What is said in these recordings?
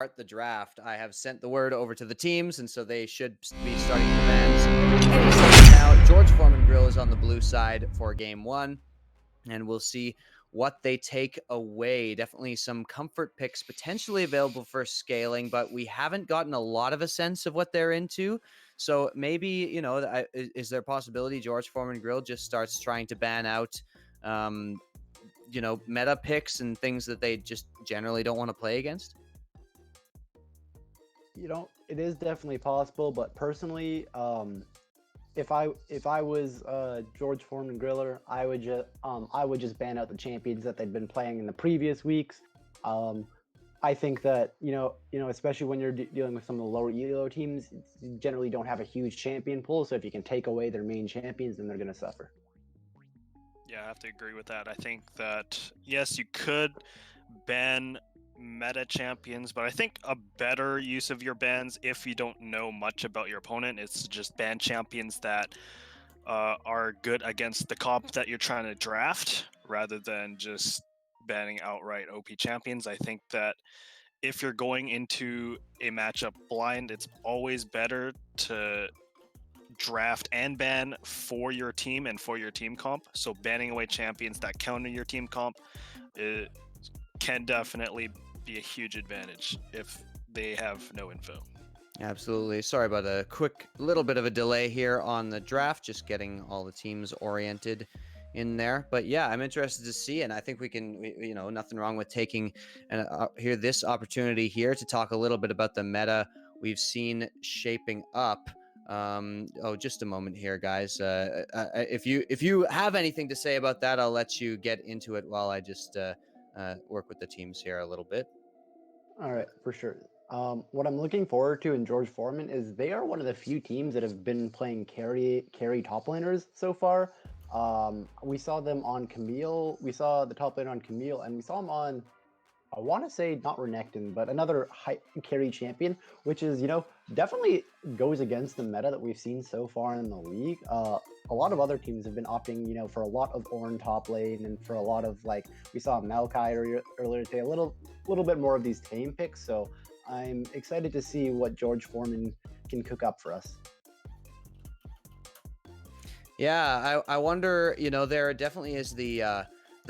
start the draft. I have sent the word over to the teams, and so they should be starting the bans any second now. George Foreman Grill is on the blue side for game one, and we'll see what they take away. Definitely some comfort picks potentially available for scaling, but we haven't gotten a lot of a sense of what they're into. So maybe, is there a possibility George Foreman Grill just starts trying to ban out, meta picks and things that they just generally don't want to play against? It is definitely possible, but personally, if I was George Foreman Griller, I would just ban out the champions that they'd been playing in the previous weeks. Um, I think that especially when you're dealing with some of the lower elo teams, you generally don't have a huge champion pool. So if you can take away their main champions, then they're going to suffer. Yeah, I have to agree with that. I think that, yes, you could ban meta champions, but I think a better use of your bans, if you don't know much about your opponent, is to just ban champions that are good against the comp that you're trying to draft, rather than just banning outright OP champions. I think that if you're going into a matchup blind, it's always better to draft and ban for your team and for your team comp. So banning away champions that counter your team comp can definitely be a huge advantage if they have no info. Absolutely. Sorry about a quick little bit of a delay here on the draft, just getting all the teams oriented in there. But yeah, I'm interested to see, and I think nothing wrong with taking here this opportunity here to talk a little bit about the meta we've seen shaping up. Just a moment here, guys. If you have anything to say about that, I'll let you get into it while I just work with the teams here a little bit. All right, for sure. What I'm looking forward to in George Foreman is they are one of the few teams that have been playing carry top laners so far. We saw them on Camille. We saw the top laner on Camille, and we saw him on, I want to say not Renekton, but another high carry champion, which is, definitely goes against the meta that we've seen so far in the league. A lot of other teams have been opting, for a lot of Ornn top lane and for a lot of we saw Maokai earlier today, a little bit more of these tame picks. So I'm excited to see what George Foreman can cook up for us. Yeah, I wonder, there definitely is the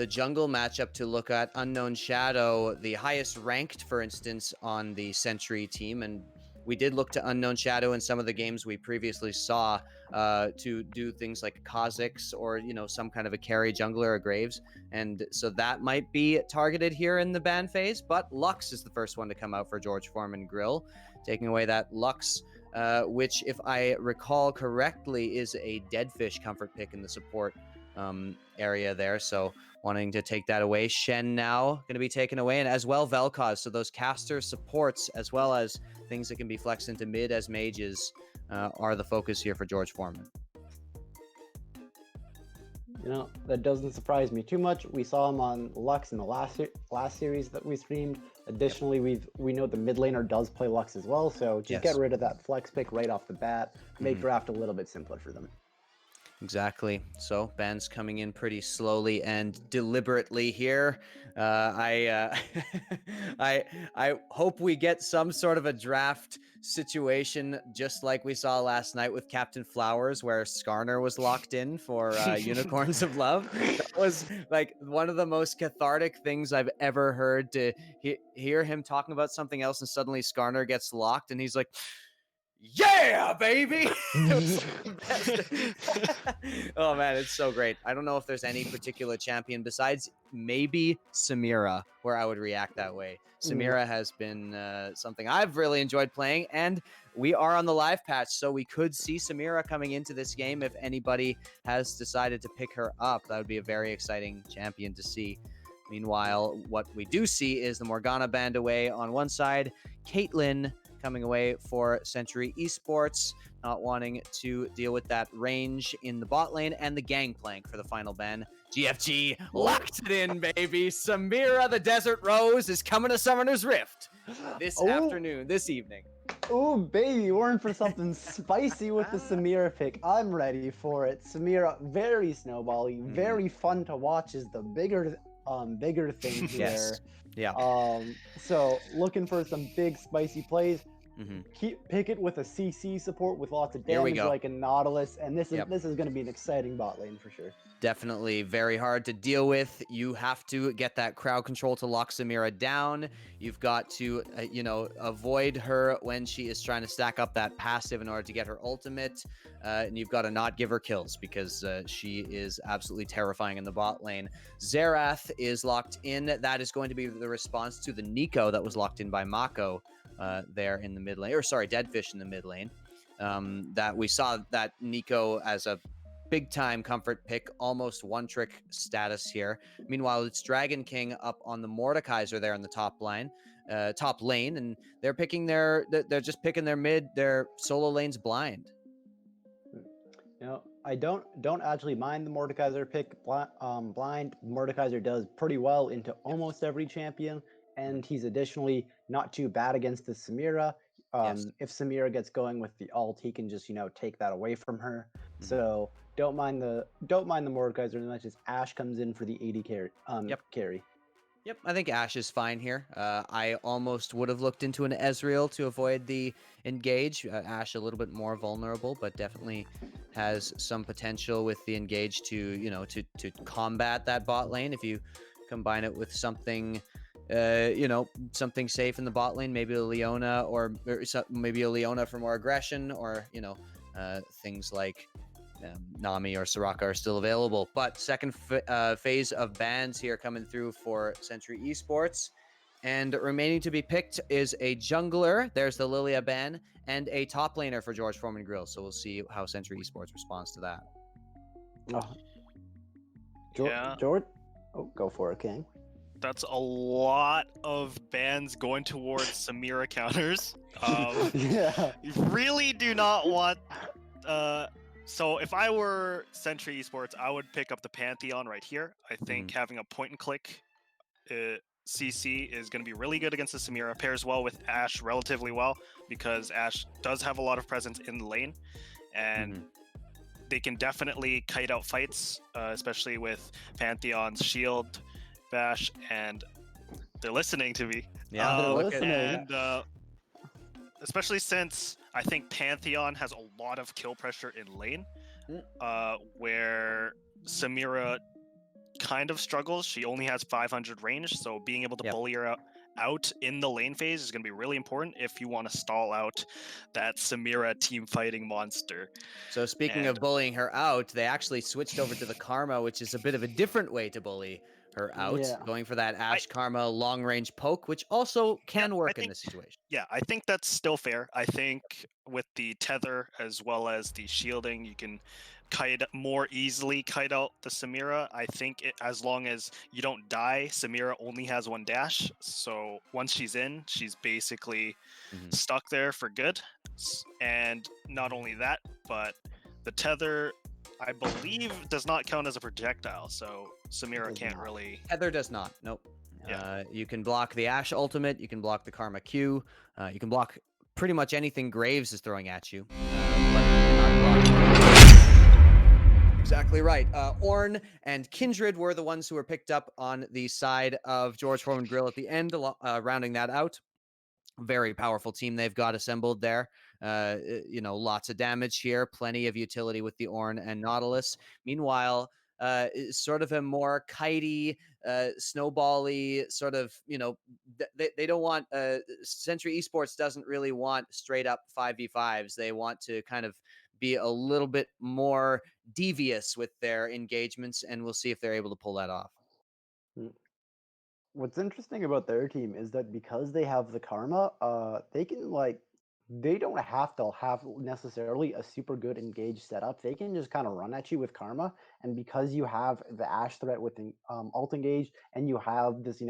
jungle matchup to look at. Unknown Shadow, the highest ranked, for instance, on the Sentry team, and we did look to Unknown Shadow in some of the games we previously saw to do things like Kha'Zix or, some kind of a carry jungler or Graves. And so that might be targeted here in the ban phase, but Lux is the first one to come out for George Foreman Grill, taking away that Lux, which, if I recall correctly, is a Deadfish comfort pick in the support area there. So wanting to take that away. Shen now going to be taken away, and as well Vel'Koz. So those caster supports, as well as things that can be flexed into mid as mages, are the focus here for George Foreman. That doesn't surprise me too much. We saw him on Lux in the last series that we streamed. Additionally, we know the mid laner does play Lux as well, so just get rid of that flex pick right off the bat. Make draft a little bit simpler for them. Exactly. So bans coming in pretty slowly and deliberately here. I hope we get some sort of a draft situation, just like we saw last night with Captain Flowers, where Skarner was locked in for Unicorns of Love. That was like one of the most cathartic things I've ever heard, to hear him talking about something else, and suddenly Skarner gets locked, and he's like, yeah, baby. Oh man, it's so great. I don't know if there's any particular champion besides maybe Samira where I would react that way. Samira has been something I've really enjoyed playing, and we are on the live patch, so we could see Samira coming into this game if anybody has decided to pick her up. That would be a very exciting champion to see. Meanwhile, what we do see is the Morgana band away on one side, Caitlyn coming away for Sentry Esports, not wanting to deal with that range in the bot lane, and the Gangplank for the final ban. GFG locked it in, baby. Samira the Desert Rose is coming to Summoner's Rift this evening. Oh, baby, we're in for something spicy with the Samira pick. I'm ready for it. Samira, very snowbally, very fun to watch, is the bigger bigger thing Yes. here. Yeah. So looking for some big spicy plays. Hmm. Pick it with a CC support with lots of Here we damage go. like a Nautilus, and this is Yep. this is going to be an exciting bot lane for sure. Definitely very hard to deal with. You have to get that crowd control to lock Samira down. You've got to, avoid her when she is trying to stack up that passive in order to get her ultimate. And you've got to not give her kills because she is absolutely terrifying in the bot lane. Xerath is locked in. That is going to be the response to the Nico that was locked in by Mako there in the mid lane. Or sorry, Deadfish in the mid lane. That we saw that Nico as a big time comfort pick, almost one trick status here. Meanwhile, it's Dragon King up on the Mordekaiser there in the top lane, and they're just picking their solo lanes blind. I don't actually mind the Mordekaiser pick blind. Mordekaiser does pretty well into almost every champion, and he's additionally not too bad against the Samira. Yes. If Samira gets going with the ult, he can just take that away from her. Mhm. So don't mind the Mordekaiser as much as Ashe comes in for the AD carry. Yep. Carry. Yep, I think Ashe is fine here. I almost would have looked into an Ezreal to avoid the engage. Ashe a little bit more vulnerable, but definitely has some potential with the engage to to combat that bot lane. If you combine it with something, something safe in the bot lane, maybe a Leona maybe a Leona for more aggression, or things like Nami or Soraka are still available. But second phase of bans here coming through for Sentry Esports. And remaining to be picked is a jungler. There's the Lilia ban, and a top laner for George Foreman Grill. So we'll see how Sentry Esports responds to that. Oh, Yeah, George, oh, go for it, King. that's a lot of bans going towards Samira counters. Yeah. You really do not want. So if I were Sentry Esports, I would pick up the Pantheon right here. I think having a point and click CC is going to be really good against the Samira. Pairs well with Ashe relatively well because Ashe does have a lot of presence in the lane, and they can definitely kite out fights, especially with Pantheon's shield bash, and they're listening to me. Yeah, They're look at listening. And especially since I think Pantheon has a lot of kill pressure in lane, where Samira kind of struggles. She only has 500 range, so being able to bully her out in the lane phase is going to be really important if you want to stall out that Samira team fighting monster. So speaking of bullying her out, they actually switched over to the Karma, which is a bit of a different way to bully her out, Yeah. going for that Ashe Karma long range poke, which also can work in this situation. Yeah, I think that's still fair. I think with the tether as well as the shielding, you can more easily kite out the Samira. I think as long as you don't die, Samira only has one dash. So once she's in, she's basically stuck there for good. And not only that, but the tether, I believe, does not count as a projectile. So Samira can't really. Tether does not. Nope. Yeah. You can block the Ashe ultimate. You can block the Karma Q. You can block pretty much anything Graves is throwing at you. Exactly right. Ornn and Kindred were the ones who were picked up on the side of George Foreman Grill at the end, rounding that out. Very powerful team they've got assembled there. Lots of damage here, plenty of utility with the Ornn and Nautilus. Meanwhile, sort of a more kitey, snowbally sort of, they don't want, Sentry Esports doesn't really want straight up 5v5s. They want to kind of be a little bit more devious with their engagements, and we'll see if they're able to pull that off. What's interesting about their team is that because they have the Karma, they can they don't have to have necessarily a super good engaged setup. They can just kind of run at you with Karma, and because you have the Ashe threat with ult engage, and you have this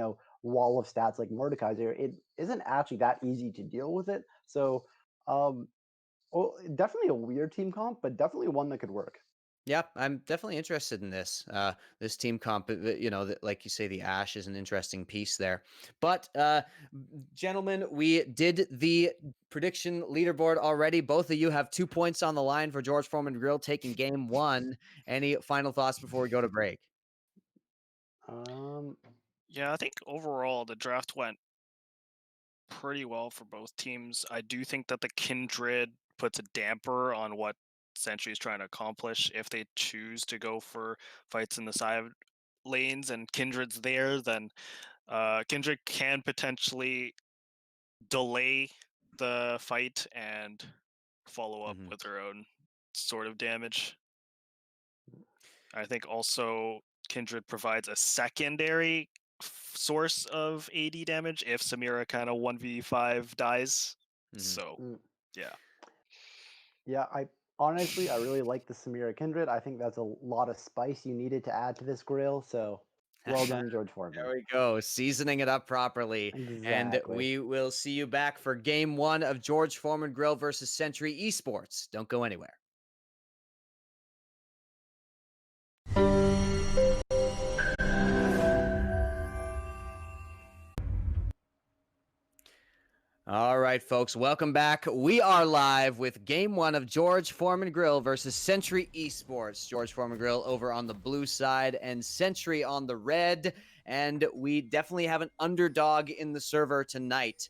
wall of stats like Mordekaiser, it isn't actually that easy to deal with it. So, well, definitely a weird team comp, but definitely one that could work. Yeah, I'm definitely interested in this. This team comp, like you say, the Ashe is an interesting piece there. But, gentlemen, we did the prediction leaderboard already. Both of you have 2 points on the line for George Foreman Grill taking game one. Any final thoughts before we go to break? Yeah, I think overall the draft went pretty well for both teams. I do think that the Kindred puts a damper on what Sentry is trying to accomplish if they choose to go for fights in the side lanes and Kindred's there, then Kindred can potentially delay the fight and follow up with their own sort of damage. I think also Kindred provides a secondary source of AD damage if Samira kind of 1v5 dies. So, yeah. Yeah, I really like the Samira Kindred. I think that's a lot of spice you needed to add to this grill. So well done, George Foreman. There we go, seasoning it up properly. And Exactly. we will see you back for game 1 of George Foreman Grill versus Sentry Esports. Don't go anywhere. All right, folks, welcome back. We are live with game 1 of George Foreman Grill versus Sentry Esports. George Foreman Grill over on the blue side and Sentry on the red. And we definitely have an underdog in the server tonight.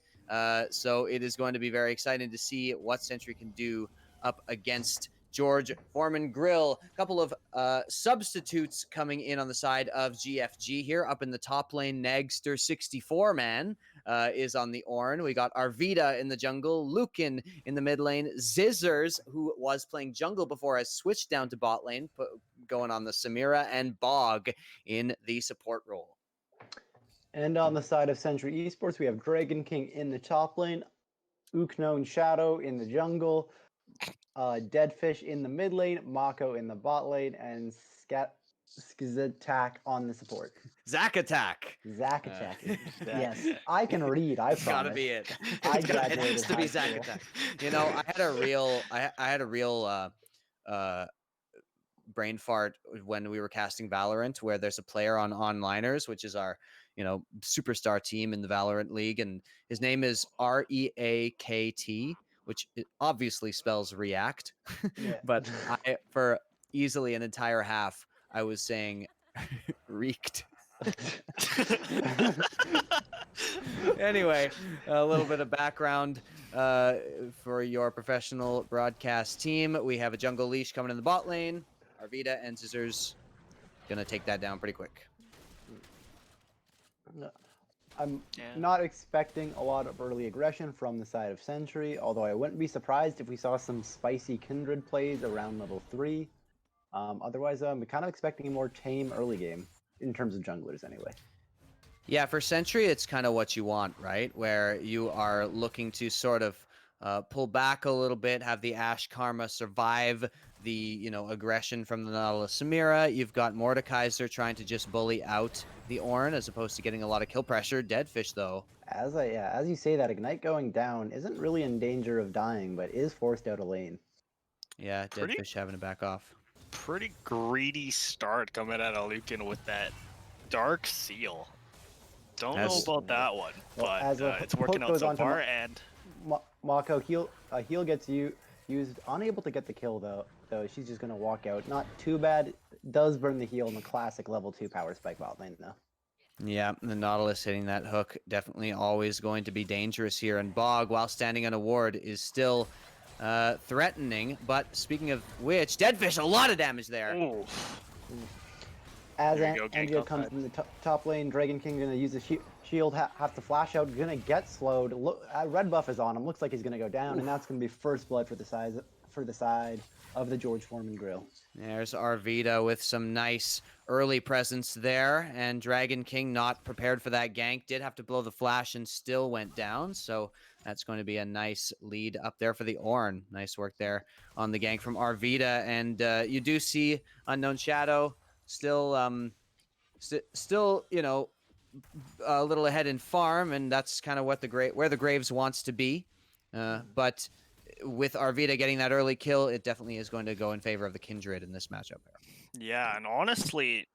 So it is going to be very exciting to see what Sentry can do up against George Foreman Grill. A couple of substitutes coming in on the side of GFG here. Up in the top lane, Nagster 64 man is on the Ornn. We got Arvida in the jungle, Lucan in the mid lane, Zizzers, who was playing jungle before, has switched down to bot lane, going on the Samira, and Bog in the support role. And on the side of Sentry Esports, we have Dragon King in the top lane, Uknown Shadow in the jungle, Deadfish in the mid lane, Mako in the bot lane, and Skazatak on the support. Zack Attack. Zack Attack. Yes, I can read. I promise. Gotta be it. I It graduated has to be high Zack school. Attack. You know, I had a real brain fart when we were casting Valorant, where there's a player on onliners, which is our superstar team in the Valorant League, and his name is Reakt, which obviously spells react. Yeah. But I, for easily an entire half, I was saying reeked. Anyway, a little bit of background for your professional broadcast team. We have a jungle leash coming in the bot lane. Arvida and Scissors gonna take that down pretty quick. I'm not expecting a lot of early aggression from the side of Sentry, although I wouldn't be surprised if we saw some spicy Kindred plays around level 3. Otherwise, I'm kind of expecting a more tame early game, in terms of junglers anyway. Yeah, for Sentry, it's kind of what you want, right? Where you are looking to sort of pull back a little bit, have the Ash Karma survive the aggression from the Nautilus Samira. You've got Mordekaiser trying to just bully out the Ornn as opposed to getting a lot of kill pressure. Deadfish, though. As you say that, Ignite going down isn't really in danger of dying, but is forced out of lane. Yeah, Deadfish having to back off. Pretty greedy start coming out of Lucan with that Dark Seal. Don't know about that one, but it's working out so far. And Mako heal gets used, unable to get the kill though. She's just gonna walk out. Not too bad. Does burn the heal in the classic level 2 power spike bot lane though. Yeah, the Nautilus hitting that hook definitely always going to be dangerous here. And Bog, while standing on a ward, is still threatening. But speaking of which, Deadfish, a lot of damage there. Ooh. As Angel comes in the top lane, Dragon King gonna use his shield, have to flash out, gonna get slowed. Red buff is on him. Looks like he's gonna go down, and that's gonna be first blood for the side of the George Foreman Grill. There's Arvida with some nice early presence there, and Dragon King not prepared for that gank. Did have to blow the flash and still went down, so that's going to be a nice lead up there for the Ornn. Nice work there on the gank from Arvida, and you do see Unknown Shadow still, a little ahead in farm, and that's kind of what where the Graves wants to be. But with Arvida getting that early kill, it definitely is going to go in favor of the Kindred in this matchup. Yeah, and honestly,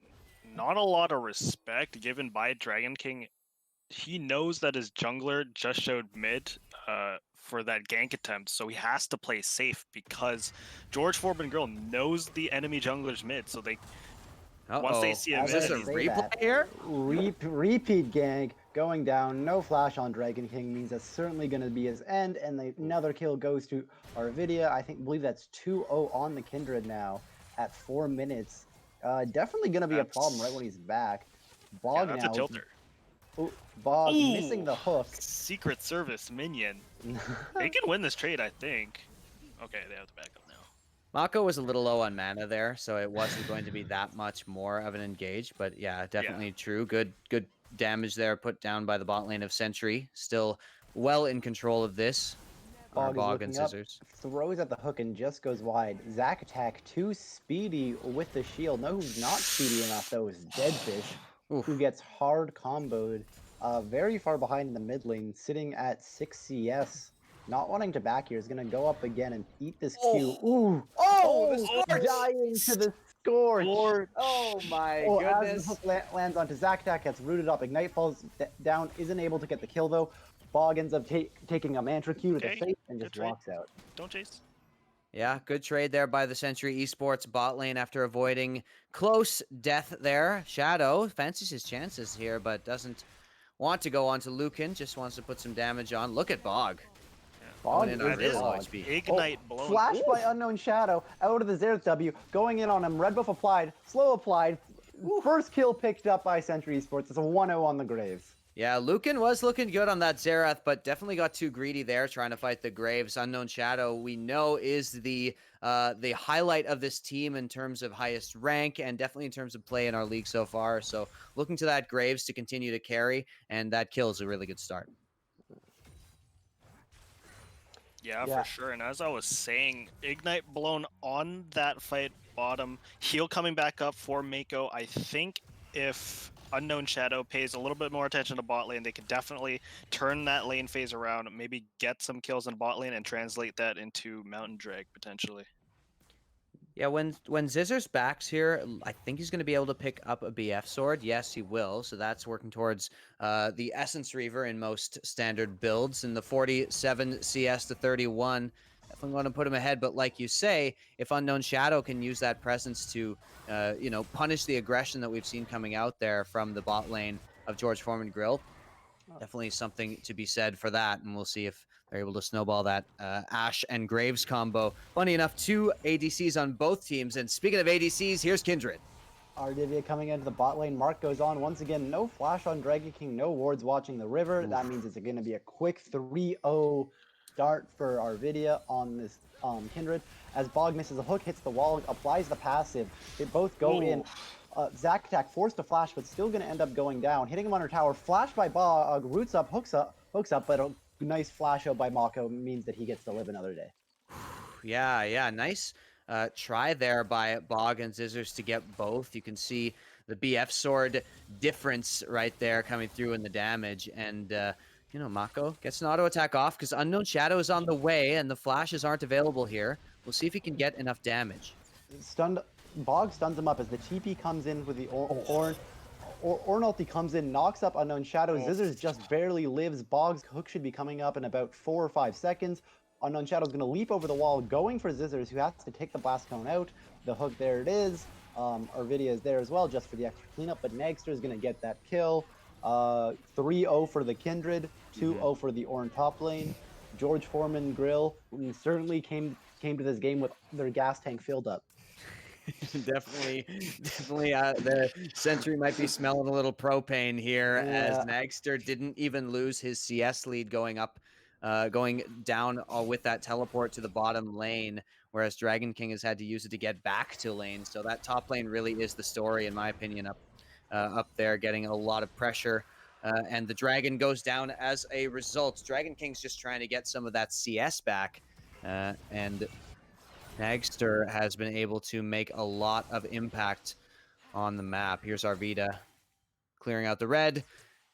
not a lot of respect given by Dragon King. He knows that his jungler just showed mid for that gank attempt, so he has to play safe because George Foreman Grill knows the enemy jungler's mid, so Once they Uh-oh. see him Is As I this a in, say replay that, here? repeat gank going down. No flash on Dragon King means that's certainly going to be his end. And another kill goes to Arvidia. Believe that's 2-0 on the Kindred now at 4 minutes. Definitely going to be a problem right when he's back. yeah, Bog that's a now. tilter. Bog missing Ooh, the hook. Secret Service minion. They can win this trade, I think. Okay, they have to back up now. Mako was a little low on mana there, so it wasn't going to be that much more of an engage. But yeah, definitely true. Good damage there put down by the bot lane of Sentry. Still well in control of this. Our Bog is Bog and looking up, Scissors. throws at the hook and just goes wide. Zack attack too speedy with the shield. No, who's not speedy enough though is Deadfish, who Oof. gets hard comboed. Very far behind in the mid lane, sitting at 6 CS. Not wanting to back here, is going to go up again and eat this Q. Ooh! Oh, the Oh! Scorch! Dying to the Scorch! Oh my Oh, as the goodness. hook lands onto Zack attack, gets rooted up. Ignite falls down, isn't able to get the kill though. Bog ends up taking a Mantra Q to the Okay, face and good just trade. walks out. Don't chase. Yeah, good trade there by the Sentry Esports bot lane after avoiding close death there. Shadow fancies his chances here, but doesn't want to go on to Lucan. Just wants to put some damage on. Look at Bog. Bog Going in on is really low Bog. HP. Ignite blown. Flash Ooh. by Unknown Shadow out of the Xerath W, going in on him. Red buff applied, slow applied. First kill picked up by Sentry Esports. It's a 1-0 on the Graves. Yeah, Lucan was looking good on that Xerath, but definitely got too greedy there trying to fight the Graves. Unknown Shadow, we know, is the highlight of this team in terms of highest rank and definitely in terms of play in our league so far. So looking to that Graves to continue to carry, and that kill is a really good start. Yeah, Yeah. for sure. And as I was saying, Ignite blown on that fight bottom, heal coming back up for Mako. I think if Unknown Shadow pays a little bit more attention to bot lane, they could definitely turn that lane phase around, maybe get some kills in bot lane and translate that into Mountain Drag potentially. Yeah, when Zizzer's backs here, I think he's going to be able to pick up a BF sword. Yes, he will. So that's working towards the Essence Reaver in most standard builds. In the 47 CS to 31, definitely want to put him ahead. But like you say, if Unknown Shadow can use that presence to, punish the aggression that we've seen coming out there from the bot lane of George Foreman Grill, definitely something to be said for that. And we'll see if they're able to snowball that Ashe and Graves combo. Funny enough, 2 ADCs on both teams. And speaking of ADCs, here's Kindred. Ardivia coming into the bot lane. Mark goes on once again. No flash on Dragon King. No wards watching the river. That means it's going to be a quick 3-0 start for Arvidia on this Kindred. As Bog misses a hook, hits the wall, applies the passive. They both go in. Zack attack forced to flash, but still going to end up going down. Hitting him under tower. Flash by Bog. Roots up, hooks up, but a nice flash out by Mako means that he gets to live another day. Yeah, nice try there by Bog and Zizzers to get both. You can see the BF sword difference right there coming through in the damage. And, Mako gets an auto attack off because Unknown Shadow is on the way and the flashes aren't available here. We'll see if he can get enough damage. Bog stuns him up as the TP comes in with the Ornn ulti comes in, knocks up Unknown Shadow. Zizzers just barely lives. Bog's hook should be coming up in about 4 or 5 seconds. Unknown Shadow's going to leap over the wall, going for Zizzers, who has to take the blast cone out. The hook, there it is. Arvidia is there as well, just for the extra cleanup, but Nagster is going to get that kill. 3-0 for the Kindred, 2-0 for the Ornn top lane. George Foreman Grill certainly came to this game with their gas tank filled up. definitely the Sentry might be smelling a little propane here as Nagster didn't even lose his CS lead going down with that teleport to the bottom lane, whereas Dragon King has had to use it to get back to lane. So that top lane really is the story, in my opinion, up there, getting a lot of pressure. And the Dragon goes down as a result. Dragon King's just trying to get some of that CS back, and Nagster has been able to make a lot of impact on the map. Here's Arvida clearing out the red.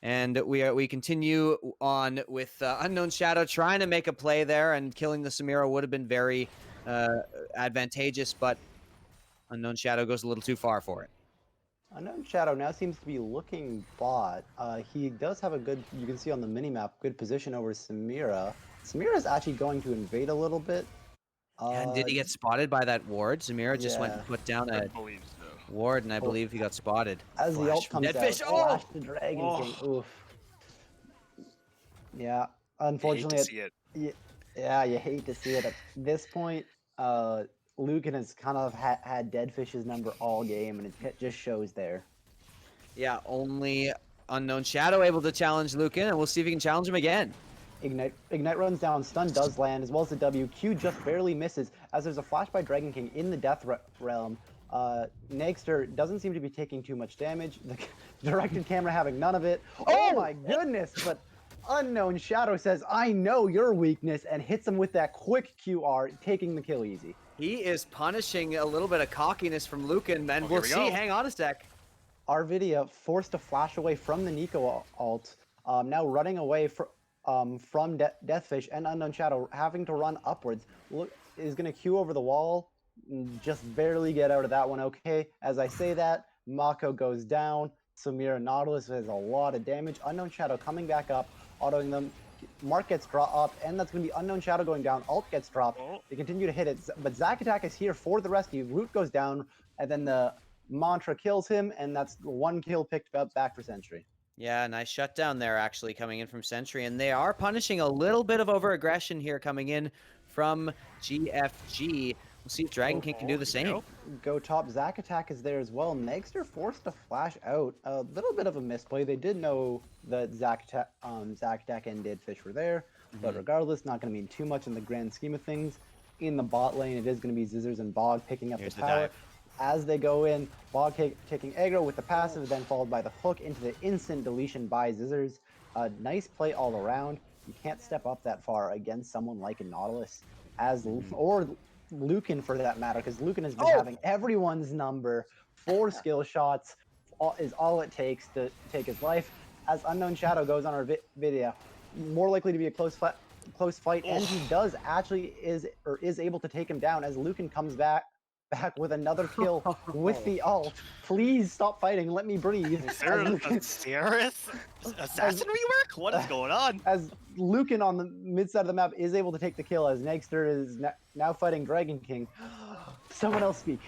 And we continue on with Unknown Shadow trying to make a play there, and killing the Samira would have been very advantageous, but Unknown Shadow goes a little too far for it. Unknown Shadow now seems to be looking bot. He does have a good, you can see on the minimap, good position over Samira. Samira is actually going to invade a little bit. And did he get spotted by that ward? Samira just went yeah. and put down I a believe so. Ward, and I Oh, believe he got spotted. as the Flash ult from comes Dead out, Fish. Oh! flash the Dragon King. Oh, Oof. Yeah, I hate to unfortunately, see it. yeah, you hate to see it. At this point, Lucan has kind of had Deadfish's number all game, and it just shows there. Yeah, only Unknown Shadow able to challenge Lucan, and we'll see if he can challenge him again. Ignite runs down, stun does land, as well as the W. Q just barely misses, as there's a flash by Dragon King in the Death Realm. Nagster doesn't seem to be taking too much damage. The directed camera having none of it. Oh my goodness, but Unknown Shadow says, I know your weakness, and hits him with that quick QR, taking the kill easy. He is punishing a little bit of cockiness from Lucan, and Oh, we'll here we see. go. Hang on a sec. Arvidia forced to flash away from the Nico ult, now running away from Deathfish and Unknown Shadow, having to run upwards. Look, is going to queue over the wall, just barely get out of that one okay. As I say that, Mako goes down, Samira Nautilus has a lot of damage. Unknown Shadow coming back up, autoing them. Mark gets dropped, and that's going to be Unknown Shadow going down. Ult gets dropped. Oh. They continue to hit it, but Zack Attack is here for the rescue. Root goes down, and then the Mantra kills him, and that's one kill picked up back for Sentry. Yeah, nice shutdown there actually coming in from Sentry, and they are punishing a little bit of over-aggression here coming in from GFG. We'll see if Dragon King can do the same. Go top. Zack Attack is there as well. Nagster forced to flash out. A little bit of a misplay. They did know that Zack Attack and Deadfish were there, but regardless, not going to mean too much in the grand scheme of things. In the bot lane, it is going to be Zizzers and Bog picking up the tower. As they go in, Bog taking aggro with the passive, then followed by the hook into the instant deletion by Zizzers. Nice play all around. You can't step up that far against someone like a Nautilus, or Lucan for that matter, because Lucan has been having everyone's number. 4 skill shots is all it takes to take his life. As Unknown Shadow goes on our video, more likely to be a close fight, and he does actually is able to take him down as Lucan comes back with another kill with the ult. Please stop fighting. Let me breathe. Is there a Seraph assassin rework? What is going on? As Lucan on the mid side of the map is able to take the kill, as Nagster is now fighting Dragon King. Someone else speak.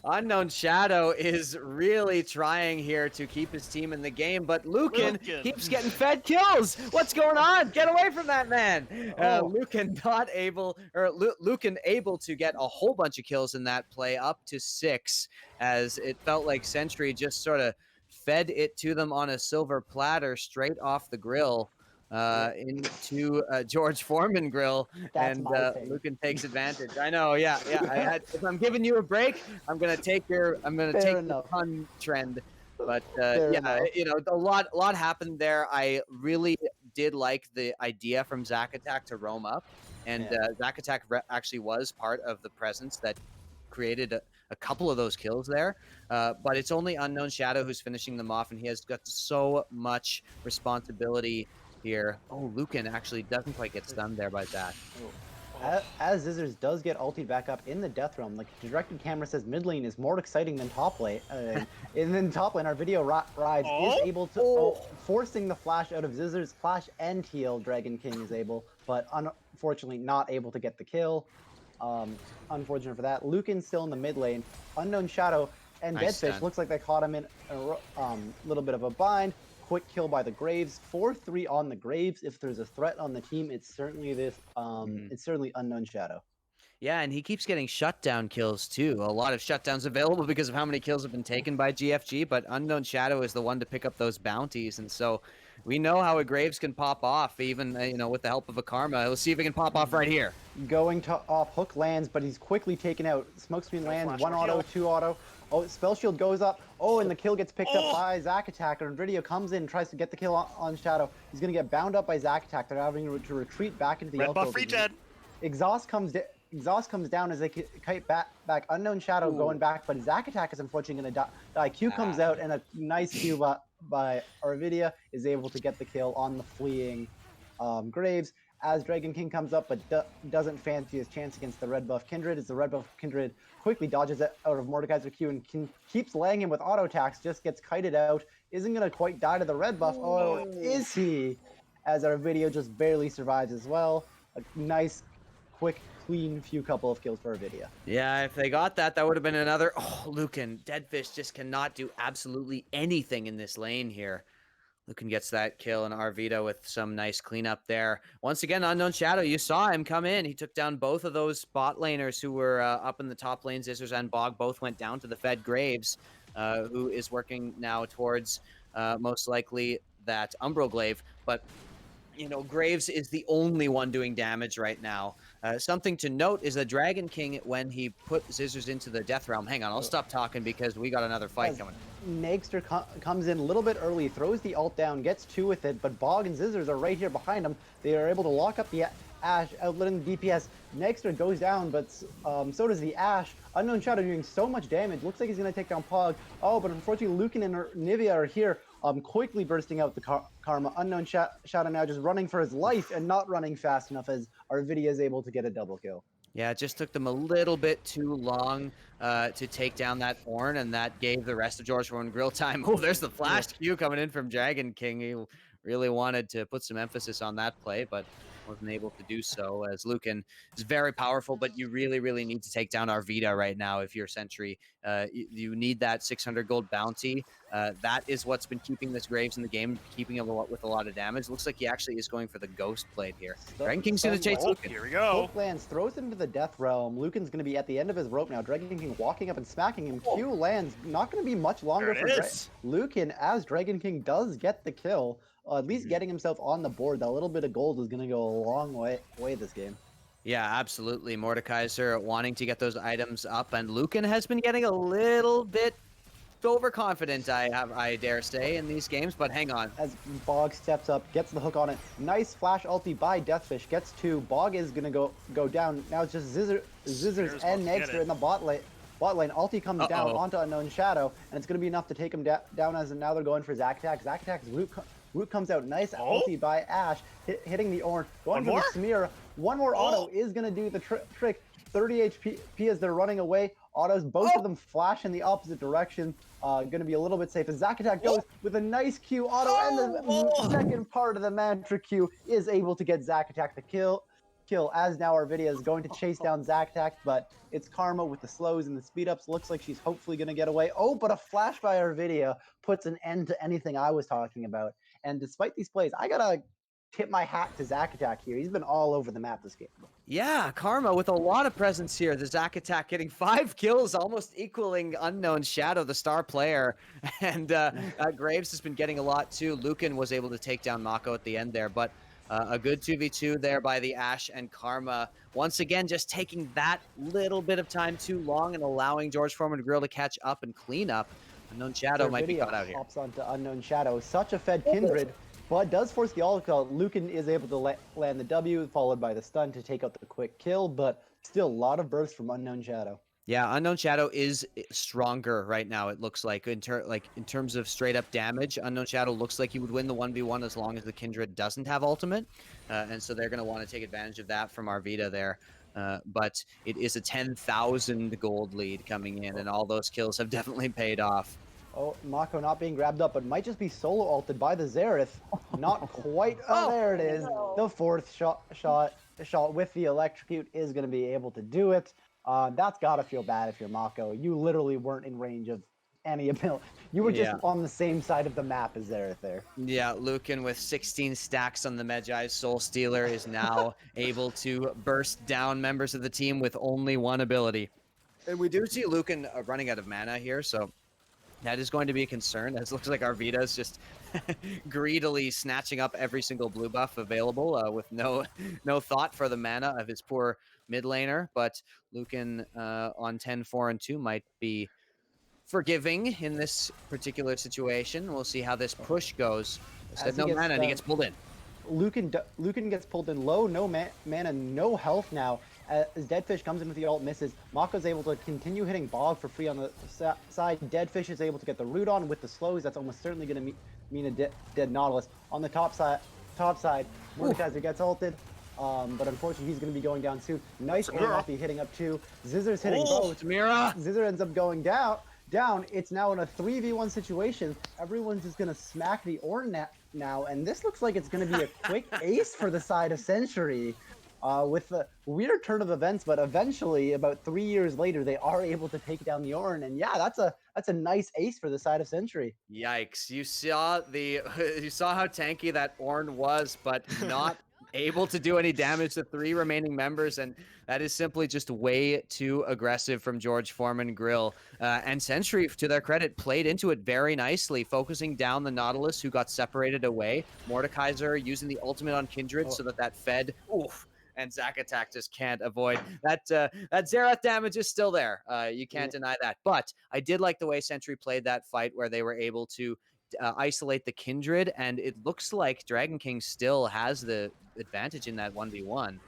Unknown Shadow is really trying here to keep his team in the game, but Lucan keeps getting fed kills. What's going on? Get away from that man. Lucan not able, or Lucan able to get a whole bunch of kills in that play, up to 6, as it felt like Sentry just sort of fed it to them on a silver platter straight off the grill. Into George Forman grill, That's and Lucan takes advantage. I know, yeah. If I'm giving you a break, I'm gonna take your pun trend. But yeah, you know, a lot happened there. I really did like the idea from Zack Attack to roam up, and Zack Attack actually was part of the presence that created a couple of those kills there. But it's only Unknown Shadow who's finishing them off, and he has got so much responsibility here. Oh, Lucan actually doesn't quite get stunned there by that. As Zizzers does get ulted back up in the Death Realm, like directed camera says, mid lane is more exciting than top lane. And then top lane, our video rides is able to forcing the flash out of Zizzers. Flash and heal, Dragon King is able, but unfortunately not able to get the kill. Unfortunate for that. Lucan's still in the mid lane. Unknown Shadow and Deadfish looks like they caught him in a little bit of a bind. Quick kill by the Graves. 4-3 on the Graves. If there's a threat on the team, it's certainly this. It's certainly Unknown Shadow. Yeah, and he keeps getting shutdown kills too. A lot of shutdowns available because of how many kills have been taken by GFG, but Unknown Shadow is the one to pick up those bounties, and so we know how a Graves can pop off, even you know, with the help of a Karma. We'll see if it can pop off right here. Going to off, hook lands, but he's quickly taken out. Smokescreen lands, 1 auto, 2 auto. Oh, Spell Shield goes up. Oh, and the kill gets picked up by Zack Attack. And Video comes in and tries to get the kill on Shadow. He's going to get bound up by Zack Attack. They're having to retreat back into the Red buff regen. Exhaust comes down as they kite back. Unknown Shadow going back, but Zack Attack is unfortunately going to die. Q comes out, and a nice Q by Arvidia is able to get the kill on the fleeing Graves. As Dragon King comes up, but doesn't fancy his chance against the red buff Kindred, as the red buff Kindred quickly dodges out of Mordekaiser Q and keeps laying him with auto attacks, just gets kited out, isn't going to quite die to the red buff. Oh, is he? As our video just barely survives as well. A nice quick, clean few couple of kills for our video. Yeah, if they got that, that would have been another. Oh, Lucan, Deadfish just cannot do absolutely anything in this lane here. Lucan gets that kill, and Arvita with some nice cleanup there. Once again, Unknown Shadow, you saw him come in. He took down both of those bot laners who were up in the top lane. Zizzers and Bog both went down to the Fed Graves, who is working now towards most likely that Umbral Glaive. But Graves is the only one doing damage right now. Something to note is that Dragon King, when he put Zizzers into the Death Realm, hang on, I'll stop talking because we got another fight coming. Nagster comes in a little bit early, throws the ult down, gets 2 with it, but Bog and Zizzers are right here behind him. They are able to lock up the Ashe, outletting the DPS. Nagster goes down, but so does the Ashe. Unknown Shadow doing so much damage. Looks like he's going to take down Pog. Oh, but unfortunately, Lucan and Nivea are here, quickly bursting out the Karma. Unknown Shadow now just running for his life and not running fast enough as Arvidia is able to get a double kill. Yeah, it just took them a little bit too long to take down that Ornn, and that gave the rest of George Foreman grill time. Oh, there's the flash Q coming in from Dragon King. He really wanted to put some emphasis on that play, but wasn't able to do so, as Lucan is very powerful, but you really, really need to take down Arvita right now if you're Sentry. You need that 600 gold bounty. That is what's been keeping this Graves in the game, keeping him with a lot of damage. Looks like he actually is going for the Ghost Blade here. Dragon King's going to chase Lucan. Here we go. Lands, throws him to the Death Realm. Lucan's going to be at the end of his rope now. Dragon King walking up and smacking him. Q lands. Not going to be much longer for Lucan, as Dragon King does get the kill. At least getting himself on the board. That little bit of gold is going to go a long way this game. Yeah, absolutely. Mordekaiser wanting to get those items up, and Lucan has been getting a little bit overconfident, I dare say, in these games, but hang on. As Bog steps up, gets the hook on it. Nice flash ulti by Deathfish. Gets 2. Bog is going to go down. Now it's just Zizzers and Nagster in the bot lane. Ulti comes down onto Unknown Shadow, and it's going to be enough to take him down, as now they're going for Zack Attack. Zack Attack's root comes out. Nice ulti by Ashe, hitting the Ornn. Going for the Samira. One more auto is going to do the trick. 30 HP as they're running away. Autos, both of them flash in the opposite direction. Going to be a little bit safe. As Zack Attack goes with a nice Q auto, and the second part of the Mantra Q is able to get Zack Attack the kill. As now Arvidia is going to chase down Zack Attack, but it's Karma with the slows and the speed ups. Looks like she's hopefully going to get away. Oh, but a flash by Arvidia puts an end to anything I was talking about. And despite these plays, I gotta tip my hat to Zack Attack here. He's been all over the map this game. Yeah, Karma with a lot of presence here. The Zack Attack getting 5 kills, almost equaling Unknown Shadow, the star player. And Graves has been getting a lot too. Lucan was able to take down Mako at the end there, but a good 2v2 there by the Ashe and Karma. Once again, just taking that little bit of time too long and allowing George Foreman Grill to catch up and clean up. Unknown Shadow might be caught out here. Hops onto Unknown Shadow. Such a fed Kindred, but does force the ult kill. Lucan is able to land the W, followed by the stun to take out the quick kill, but still a lot of bursts from Unknown Shadow. Yeah, Unknown Shadow is stronger right now, it looks like. In terms of straight up damage, Unknown Shadow looks like he would win the 1v1 as long as the Kindred doesn't have ultimate. And so they're going to want to take advantage of that from Arvita there. But it is a 10,000 gold lead coming in, and all those kills have definitely paid off. Oh, Mako not being grabbed up, but might just be solo ulted by the Xerath. Not quite. Oh, there it is. No. The fourth shot with the electrocute is going to be able to do it. That's got to feel bad if you're Mako. You literally weren't in range of any ability. You were just on the same side of the map as Xerath there. Yeah, Lucan with 16 stacks on the Medjai's Soul Stealer is now able to burst down members of the team with only one ability. And we do see Lucan running out of mana here, so that is going to be a concern. It looks like Arvita is just greedily snatching up every single blue buff available with no thought for the mana of his poor mid laner. But Lucan on 10-4-2 might be forgiving in this particular situation. We'll see how this push goes. Said no mana, and he gets pulled in. Lucan gets pulled in low, no mana, no health now. As Deadfish comes in with the ult, misses. Mako's able to continue hitting Bog for free on the side. Deadfish is able to get the root on with the slows. That's almost certainly going to mean a dead Nautilus. On the top side, Mordekaiser gets ulted. But unfortunately, he's going to be going down soon. Nice Ornn hitting up too. Zizzer's hitting both. Samira! Zizzer ends up going down. It's now in a 3v1 situation. Everyone's just going to smack the Ornn now, and this looks like it's going to be a quick ace for the side of Sentry. with a weird turn of events, but eventually, about 3 years later, they are able to take down the Ornn, and yeah, that's a nice ace for the side of Sentry. Yikes. You saw the you saw how tanky that Ornn was, but not able to do any damage to 3 remaining members, and that is simply just way too aggressive from George Foreman Grill. And Sentry, to their credit, played into it very nicely, focusing down the Nautilus, who got separated away. Mordekaiser using the ultimate on Kindred so that fed. Oof. And Zack Attack just can't avoid that. That Xerath damage is still there. You can't deny that. But I did like the way Sentry played that fight, where they were able to isolate the Kindred, and it looks like Dragon King still has the advantage in that 1v1.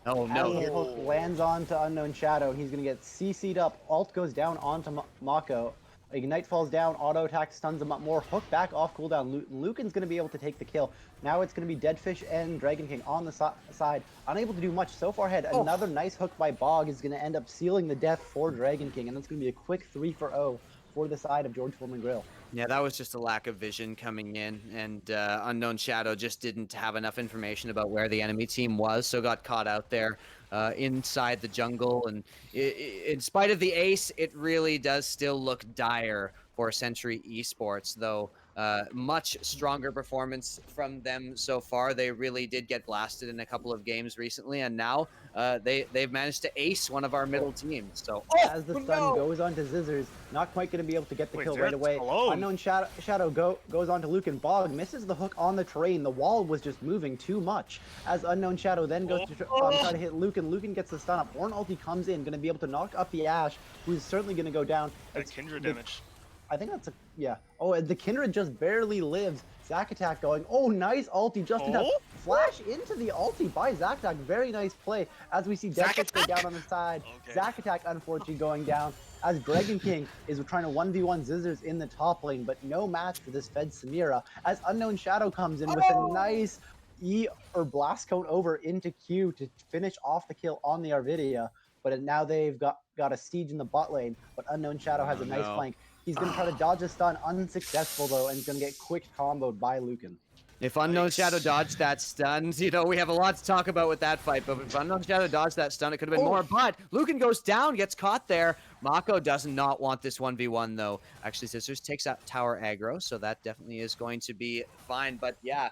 Oh As no! the hook lands onto Unknown Shadow, he's going to get CC'd up. Ult goes down onto Mako. Ignite falls down, auto attack stuns him up more. Hook back off cooldown. Lucan's going to be able to take the kill. Now it's going to be Deadfish and Dragon King on the side. Unable to do much so far ahead. Another nice hook by Bog is going to end up sealing the death for Dragon King. And that's going to be a quick 3-for-0 for the side of George Foreman Grill. Yeah, that was just a lack of vision coming in, and Unknown Shadow just didn't have enough information about where the enemy team was, so got caught out there inside the jungle. And in spite of the ace, it really does still look dire for Sentry Esports, though. Much stronger performance from them so far. They really did get blasted in a couple of games recently, and now they've managed to ace one of our middle teams. So as the stun goes onto Zizzers, not quite going to be able to get the kill right away. Alone. Unknown Shadow goes onto Lucan. Bog misses the hook on the terrain. The wall was just moving too much. As Unknown Shadow then goes to try to hit Lucan. Lucan gets the stun up. Ornn ulti comes in, going to be able to knock up the Ashe, who's certainly going to go down. That's Kindred damage. I think that's yeah. Oh, the Kindred just barely lives. Zack Attack going. Oh, nice ulti just enough. Flash into the ulti by Zack Attack. Very nice play. As we see Deadfish go down on the side. Okay. Zack Attack unfortunately going down. As Dragon King is trying to 1v1 Zizzers in the top lane, but no match for this Fed Samira. As Unknown Shadow comes in with a nice E or Blast Cone over into Q to finish off the kill on the Arvidia. But now they've got a siege in the bot lane. But Unknown Shadow has a nice flank. He's going to try to dodge a stun, unsuccessful though, and he's going to get quick comboed by Lucan. If Unknown Shadow dodged that stun, you know, we have a lot to talk about with that fight, but if Unknown Shadow dodged that stun, it could have been more. But Lucan goes down, gets caught there. Mako does not want this 1v1, though. Actually, Scissors takes out tower aggro, so that definitely is going to be fine. But yeah,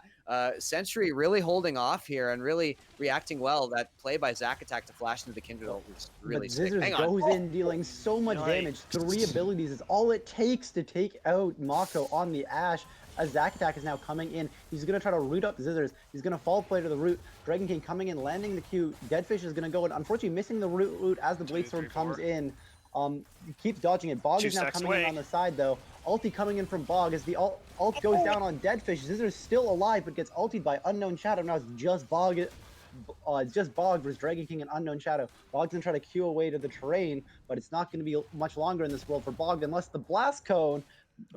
Sentry really holding off here and really reacting well. That play by Zack Attack to flash into the Kindred ult was really sick. Zizzers goes in dealing so much damage. 3 abilities is all it takes to take out Mako on the Ashe. As Zack Attack is now coming in, he's going to try to root up Zizzers. He's going to fall play to the root. Dragon King coming in, landing the Q. Deadfish is going to go in, unfortunately missing the root as the Blade Sword comes in. Keeps dodging it. Bog is now coming in on the side though. Ulti coming in from Bog as the ult goes down on Deadfish. Zizzer's still alive but gets ultied by Unknown Shadow. Now it's just Bog versus Dragon King and Unknown Shadow. Bog's gonna try to Q away to the terrain, but it's not gonna be much longer in this world for Bog unless the Blast Cone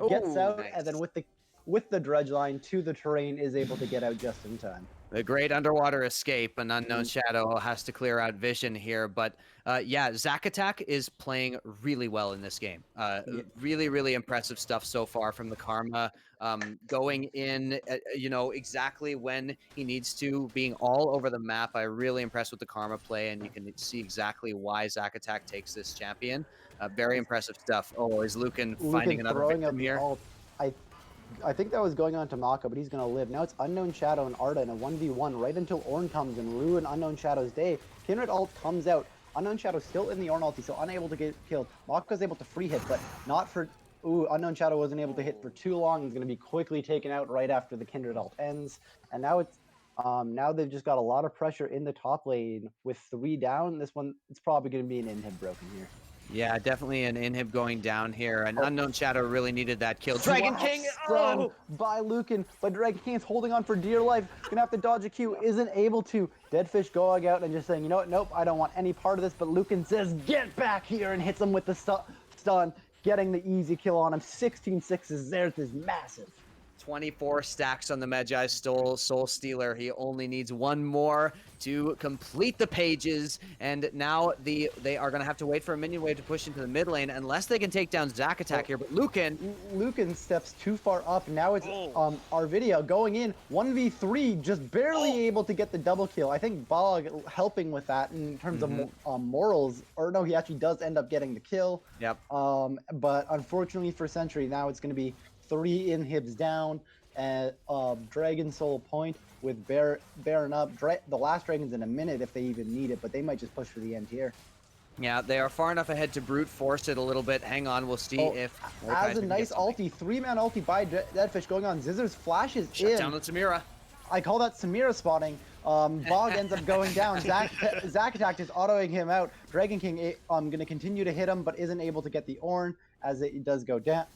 gets out, and then with the dredge line to the terrain is able to get out just in time. The great underwater escape, and Unknown Shadow has to clear out vision here. But yeah, Zack Attack is playing really well in this game. Really, really impressive stuff so far from the Karma. Going in, you know, exactly when he needs to, being all over the map. I'm really impressed with the Karma play, and you can see exactly why Zack Attack takes this champion. Very impressive stuff. Oh, is Lucan finding another victim here? I think that was going on to Mako, but he's going to live. Now it's Unknown Shadow and Arda in a 1v1 right until Ornn comes and ruin Unknown Shadow's day. Kindred ult comes out. Unknown Shadow still in the Ornn ulti, so unable to get killed. Mako's able to free hit, but not for... Ooh, Unknown Shadow wasn't able to hit for too long. He's going to be quickly taken out right after the Kindred ult ends. And now it's... now they've just got a lot of pressure in the top lane. With 3 down, this one, it's probably going to be an inhib broken here. Yeah, definitely an inhib going down here. An Unknown Shadow really needed that kill. Dragon King! Stun by Lucan, but Dragon King is holding on for dear life. Gonna have to dodge a Q, isn't able to. Deadfish going out and just saying, you know what, nope, I don't want any part of this, but Lucan says, get back here, and hits him with the stun, getting the easy kill on him. 16-6 is theirs is massive. 24 stacks on the Magi Soul Stealer. He only needs one more to complete the pages, and now they are going to have to wait for a minion wave to push into the mid lane unless they can take down Zack Attack here. But Lucan steps too far up. Now it's Arvidia going in 1v3, just barely able to get the double kill. I think Bog helping with that in terms of morals, or no, he actually does end up getting the kill. Yep. But unfortunately for Sentry, now it's going to be 3 inhibs down at Dragon Soul point with Baron up. The last Dragon's in a minute if they even need it, but they might just push for the end here. Yeah, they are far enough ahead to brute force it a little bit. Hang on, we'll see if... As a nice ulti, 3-man ulti by Deadfish going on. Zizzer's flashes Shut in. down on Samira. I call that Samira spawning. Bog ends up going down. Zack Attack is autoing him out. Dragon King going to continue to hit him, but isn't able to get the Ornn as it does go down.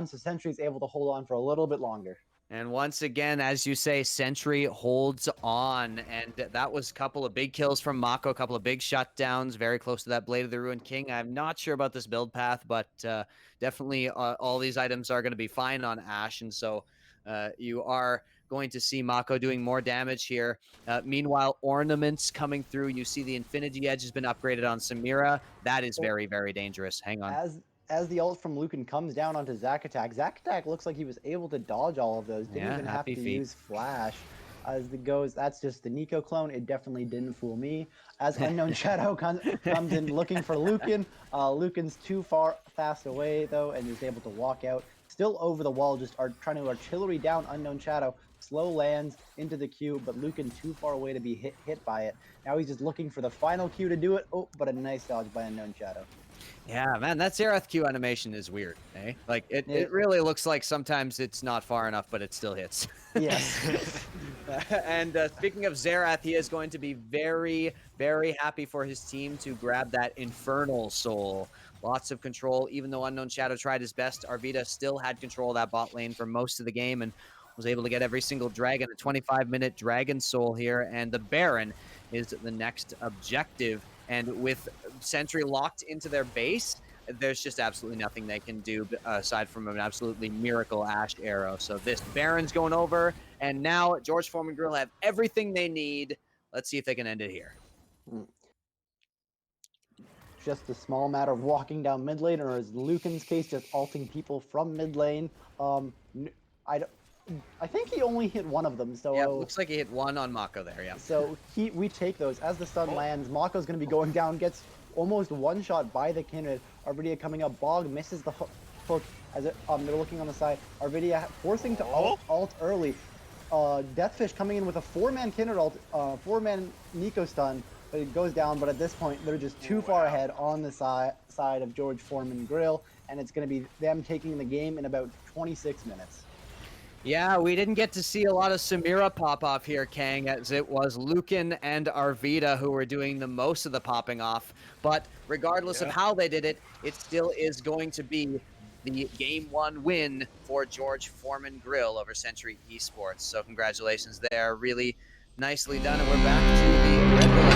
So Sentry's able to hold on for a little bit longer. And once again, as you say, Sentry holds on, and that was a couple of big kills from Mako, a couple of big shutdowns, very close to that Blade of the Ruined King. I'm not sure about this build path, but definitely all these items are going to be fine on Ashe, and so you are going to see Mako doing more damage here. Meanwhile, ornaments coming through. You see the Infinity Edge has been upgraded on Samira. That is very, very dangerous. Hang on. As the ult from Lucan comes down onto Zack Attack looks like he was able to dodge all of those. Didn't even have to use Flash. As it goes, that's just the Nico clone. It definitely didn't fool me. As Unknown Shadow comes in looking for Lucan. Lucan's too fast away, though, and is able to walk out. Still over the wall, just trying to artillery down Unknown Shadow. Slow lands into the Q, but Lucan too far away to be hit by it. Now he's just looking for the final Q to do it. Oh, but a nice dodge by Unknown Shadow. Yeah, man, that Xerath Q animation is weird, eh? Like, it really looks like sometimes it's not far enough, but it still hits. Yes. And speaking of Xerath, he is going to be very, very happy for his team to grab that Infernal Soul. Lots of control. Even though Unknown Shadow tried his best, Arvida still had control of that bot lane for most of the game and was able to get every single dragon. A 25-minute Dragon Soul here, and the Baron is the next objective. And with Sentry locked into their base, there's just absolutely nothing they can do aside from an absolutely miracle Ashe arrow. So this Baron's going over, and now George Forman Grill have everything they need. Let's see if they can end it here. Just a small matter of walking down mid lane, or as Lucan's case, just ulting people from mid lane. I think he only hit one of them, so... Yeah, it looks like he hit one on Mako there, yeah. So we take those. As the stun lands, Mako's going to be going down, gets almost one-shot by the Kindred. Arvidia coming up, Bog misses the hook as they're looking on the side. Arvidia forcing to ult early. Deathfish coming in with a 4-man Kindred ult, 4-man Nico stun, but it goes down, but at this point, they're just too far ahead on the side of George Forman Grill, and it's going to be them taking the game in about 26 minutes. Yeah, we didn't get to see a lot of Samira pop off here, Kang, as it was Lucan and Arvida who were doing the most of the popping off. But regardless of how they did it, it still is going to be the Game 1 win for George Forman Grill over Sentry Esports. So congratulations there. Really nicely done. And we're back to the Red Bull